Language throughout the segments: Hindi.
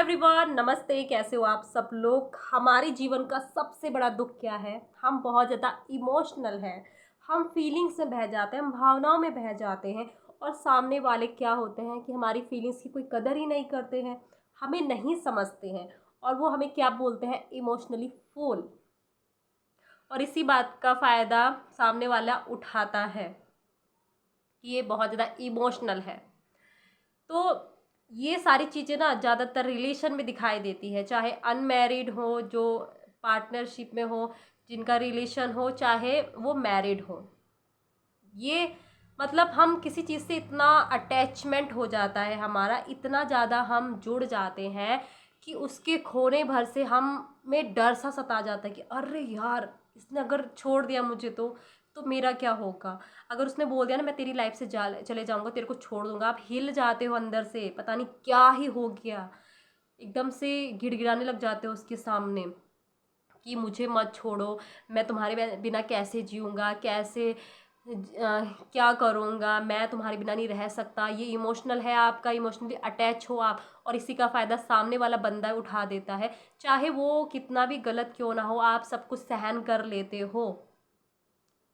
एवरीवन, नमस्ते। कैसे हो आप सब लोग। हमारे जीवन का सबसे बड़ा दुख क्या है? हम बहुत ज़्यादा इमोशनल हैं। हम फीलिंग्स में बह जाते हैं, हम भावनाओं में बह जाते हैं। और सामने वाले क्या होते हैं कि हमारी फीलिंग्स की कोई कदर ही नहीं करते हैं, हमें नहीं समझते हैं। और वो हमें क्या बोलते हैं? इमोशनली फूल। और इसी बात का फ़ायदा सामने वाला उठाता है कि ये बहुत ज़्यादा इमोशनल है। तो ये सारी चीज़ें ना ज़्यादातर रिलेशन में दिखाई देती है, चाहे अनमैरिड हो, जो पार्टनरशिप में हो, जिनका रिलेशन हो, चाहे वो मैरिड हो। ये मतलब हम किसी चीज़ से इतना अटैचमेंट हो जाता है हमारा, इतना ज़्यादा हम जुड़ जाते हैं कि उसके खोने भर से हम में डर सा सता जाता है कि अरे यार, इसने अगर छोड़ दिया मुझे तो मेरा क्या होगा। अगर उसने बोल दिया ना मैं तेरी लाइफ से चले जाऊंगा, तेरे को छोड़ दूंगा, आप हिल जाते हो अंदर से, पता नहीं क्या ही हो गया। एकदम से गिड़गिड़ाने लग जाते हो उसके सामने कि मुझे मत छोड़ो, मैं तुम्हारे बिना कैसे जीऊँगा, कैसे क्या करूँगा, मैं तुम्हारे बिना नहीं रह सकता। ये इमोशनल है आपका, इमोशनली अटैच हो आप। और इसी का फ़ायदा सामने वाला बंदा उठा देता है, चाहे वो कितना भी गलत क्यों ना हो, आप सब कुछ सहन कर लेते हो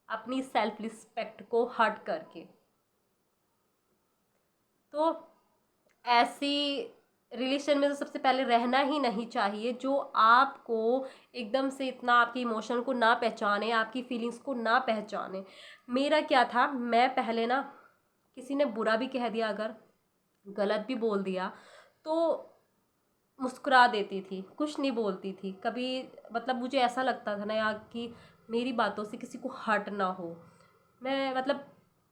अपनी सेल्फ रिस्पेक्ट को हर्ट करके। तो ऐसी रिलेशन में तो सबसे पहले रहना ही नहीं चाहिए जो आपको एकदम से इतना आपके इमोशन को ना पहचाने, आपकी फीलिंग्स को ना पहचाने। मेरा क्या था, मैं पहले ना किसी ने बुरा भी कह दिया, अगर गलत भी बोल दिया, तो मुस्कुरा देती थी, कुछ नहीं बोलती थी कभी। मतलब मुझे ऐसा लगता था ना यार कि मेरी बातों से किसी को हर्ट ना हो। मैं मतलब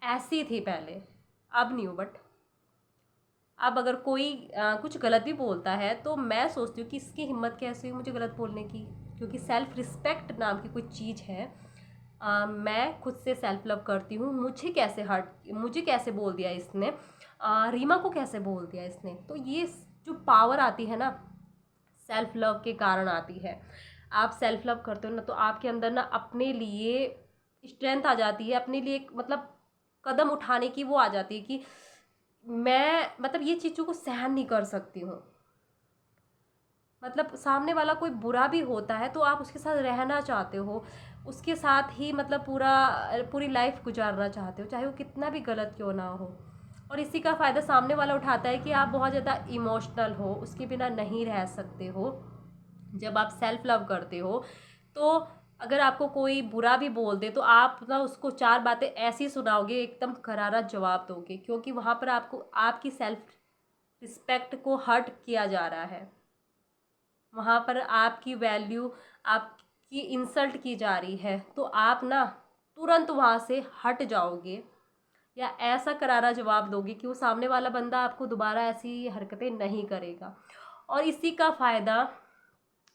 ऐसी थी पहले, अब नहीं हूँ। बट अब अगर कोई कुछ गलत भी बोलता है तो मैं सोचती हूँ कि इसकी हिम्मत कैसे हुई मुझे गलत बोलने की। क्योंकि सेल्फ रिस्पेक्ट नाम की कोई चीज़ है। मैं खुद से सेल्फ लव करती हूँ। मुझे कैसे बोल दिया इसने, रीमा को कैसे बोल दिया इसने। तो ये जो पावर आती है ना, सेल्फ लव के कारण आती है। आप सेल्फ लव करते हो ना, तो आपके अंदर ना अपने लिए स्ट्रेंथ आ जाती है, अपने लिए एक मतलब कदम उठाने की वो आ जाती है कि मैं मतलब ये चीज़ों को सहन नहीं कर सकती हूँ। मतलब सामने वाला कोई बुरा भी होता है तो आप उसके साथ रहना चाहते हो, उसके साथ ही मतलब पूरी लाइफ गुजारना चाहते हो, चाहे वो कितना भी गलत क्यों ना हो। और इसी का फ़ायदा सामने वाला उठाता है कि आप बहुत ज़्यादा इमोशनल हो, उसके बिना नहीं रह सकते हो। जब आप सेल्फ लव करते हो तो अगर आपको कोई बुरा भी बोल दे तो आप ना उसको चार बातें ऐसी सुनाओगे, एकदम करारा जवाब दोगे, क्योंकि वहाँ पर आपको आपकी सेल्फ रिस्पेक्ट को हर्ट किया जा रहा है। वहाँ पर आपकी वैल्यू, आपकी इंसल्ट की जा रही है, तो आप ना तुरंत वहाँ से हट जाओगे या ऐसा करारा जवाब दोगे कि वो सामने वाला बंदा आपको दोबारा ऐसी हरकतें नहीं करेगा। और इसी का फ़ायदा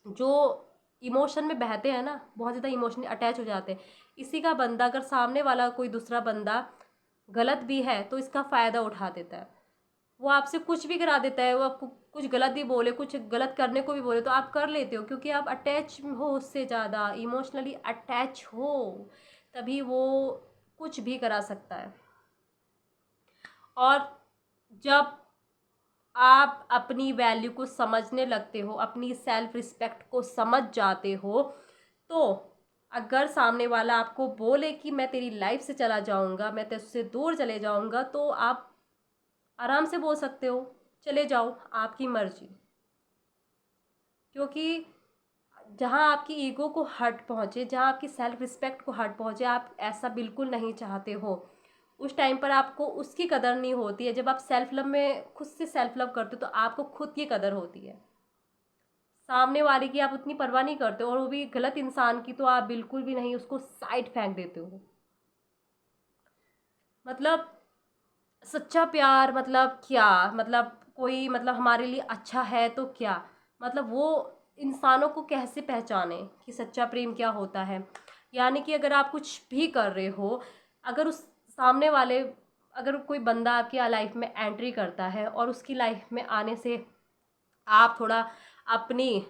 जो इमोशन में बहते हैं ना, बहुत ज़्यादा इमोशनली अटैच हो जाते हैं, इसी का बंदा अगर सामने वाला कोई दूसरा बंदा गलत भी है तो इसका फ़ायदा उठा देता है। वो आपसे कुछ भी करा देता है, वो आपको कुछ गलत भी बोले, कुछ गलत करने को भी बोले तो आप कर लेते हो, क्योंकि आप अटैच हो उससे, ज़्यादा इमोशनली अटैच हो। तभी वो कुछ भी करा सकता है। और जब आप अपनी वैल्यू को समझने लगते हो, अपनी सेल्फ रिस्पेक्ट को समझ जाते हो, तो अगर सामने वाला आपको बोले कि मैं तेरी लाइफ से चला जाऊंगा, मैं तुझसे दूर चले जाऊंगा, तो आप आराम से बोल सकते हो चले जाओ, आपकी मर्जी। क्योंकि जहाँ आपकी ईगो को हर्ट पहुँचे, जहाँ आपकी सेल्फ रिस्पेक्ट को हर्ट पहुँचे, आप ऐसा बिल्कुल नहीं चाहते हो। उस टाइम पर आपको उसकी कदर नहीं होती है। जब आप सेल्फ लव में खुद से सेल्फ लव करते हो तो आपको खुद की कदर होती है। सामने वाले की आप उतनी परवाह नहीं करते, और वो भी गलत इंसान की तो आप बिल्कुल भी नहीं, उसको साइड फेंक देते हो। मतलब सच्चा प्यार मतलब क्या, मतलब कोई मतलब हमारे लिए अच्छा है तो क्या, मतलब वो इंसानों को कैसे पहचाने कि सच्चा प्रेम क्या होता है। यानी कि अगर आप कुछ भी कर रहे हो, अगर उस सामने वाले, अगर कोई बंदा आपकी लाइफ में एंट्री करता है और उसकी लाइफ में आने से आप थोड़ा अपनी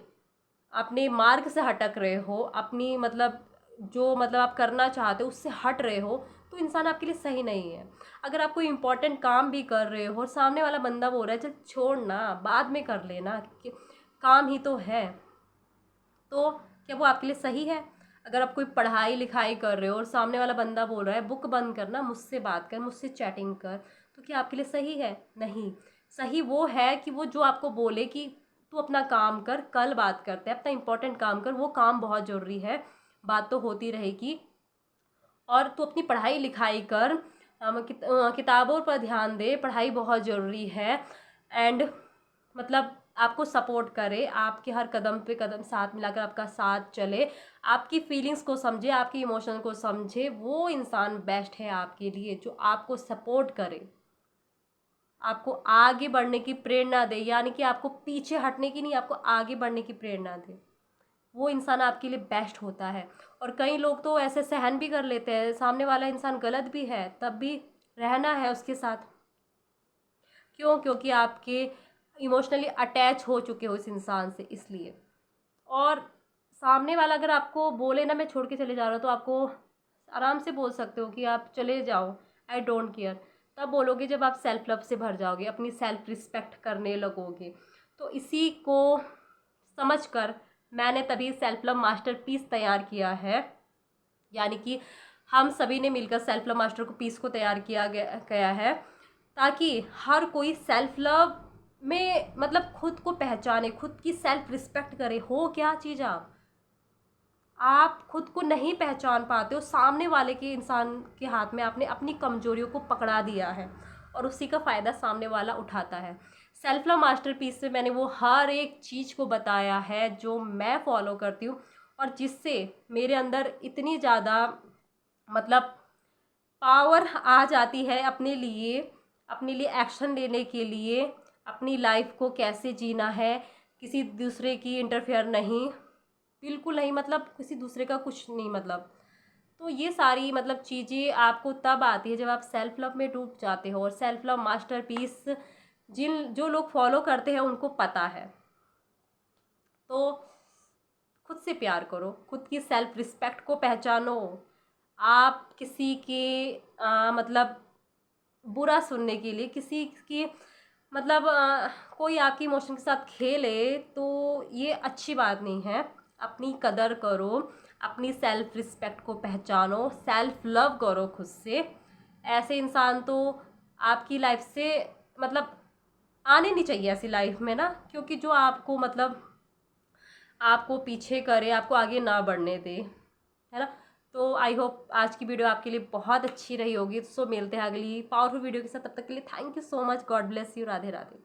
अपने मार्ग से हटक रहे हो, अपनी मतलब जो मतलब आप करना चाहते हो उससे हट रहे हो, तो इंसान आपके लिए सही नहीं है। अगर आप कोई इंपॉर्टेंट काम भी कर रहे हो और सामने वाला बंदा बोल रहा है चल छोड़ ना, बाद में कर लेना, काम ही तो है, तो क्या वो आपके लिए सही है? अगर आप कोई पढ़ाई लिखाई कर रहे हो और सामने वाला बंदा बोल रहा है बुक बंद करना, मुझसे बात कर, मुझसे चैटिंग कर, तो क्या आपके लिए सही है? नहीं। सही वो है कि वो जो आपको बोले कि तू अपना काम कर, कल बात करते हैं, अपना इंपॉर्टेंट काम कर, वो काम बहुत ज़रूरी है, बात तो होती रहेगी, और तू अपनी पढ़ाई लिखाई कर, किताबों पर ध्यान दे, पढ़ाई बहुत ज़रूरी है। एंड मतलब आपको सपोर्ट करे, आपके हर कदम पे कदम साथ मिलाकर आपका साथ चले, आपकी फीलिंग्स को समझे, आपकी इमोशन को समझे, वो इंसान बेस्ट है आपके लिए, जो आपको सपोर्ट करे, आपको आगे बढ़ने की प्रेरणा दे, यानी कि आपको पीछे हटने की नहीं, आपको आगे बढ़ने की प्रेरणा दे, वो इंसान आपके लिए बेस्ट होता है। और कई लोग तो ऐसे सहन भी कर लेते हैं, सामने वाला इंसान गलत भी है तब भी रहना है उसके साथ, क्यों? क्योंकि आपके इमोशनली अटैच हो चुके हो इस इंसान से, इसलिए। और सामने वाला अगर आपको बोले ना मैं छोड़ के चले जा रहा हूँ, तो आपको आराम से बोल सकते हो कि आप चले जाओ, आई डोंट केयर। तब बोलोगे जब आप सेल्फ लव से भर जाओगे, अपनी सेल्फ रिस्पेक्ट करने लगोगे। तो इसी को समझ कर मैंने तभी सेल्फ लव मास्टर पीस तैयार किया है, यानी कि हम सभी ने मिलकर सेल्फ लव मास्टर को पीस को तैयार किया गया है, ताकि हर कोई सेल्फ लव में मतलब खुद को पहचाने, खुद की सेल्फ रिस्पेक्ट करे। हो क्या चीज़ आप खुद को नहीं पहचान पाते हो, सामने वाले के इंसान के हाथ में आपने अपनी कमजोरियों को पकड़ा दिया है, और उसी का फ़ायदा सामने वाला उठाता है। सेल्फ लव मास्टरपीस से मैंने वो हर एक चीज़ को बताया है जो मैं फॉलो करती हूँ, और जिससे मेरे अंदर इतनी ज़्यादा मतलब पावर आ जाती है अपने लिए एक्शन लेने के लिए, अपनी लाइफ को कैसे जीना है, किसी दूसरे की इंटरफेयर नहीं, बिल्कुल नहीं, मतलब किसी दूसरे का कुछ नहीं, मतलब। तो ये सारी मतलब चीज़ें आपको तब आती है जब आप सेल्फ लव में डूब जाते हो, और सेल्फ लव मास्टरपीस जो लोग फॉलो करते हैं उनको पता है। तो खुद से प्यार करो, खुद की सेल्फ रिस्पेक्ट को पहचानो। आप किसी के मतलब बुरा सुनने के लिए, किसी की मतलब कोई आपकी इमोशन के साथ खेले, तो ये अच्छी बात नहीं है। अपनी कदर करो, अपनी सेल्फ रिस्पेक्ट को पहचानो, सेल्फ लव करो खुद से। ऐसे इंसान तो आपकी लाइफ से मतलब आने नहीं चाहिए ऐसी लाइफ में ना, क्योंकि जो आपको मतलब आपको पीछे करे, आपको आगे ना बढ़ने दे, है ना। तो आई होप आज की वीडियो आपके लिए बहुत अच्छी रही होगी। सो मिलते हैं अगली पावरफुल वीडियो के साथ, तब तक के लिए thank you so much, God bless you, Radhe Radhe.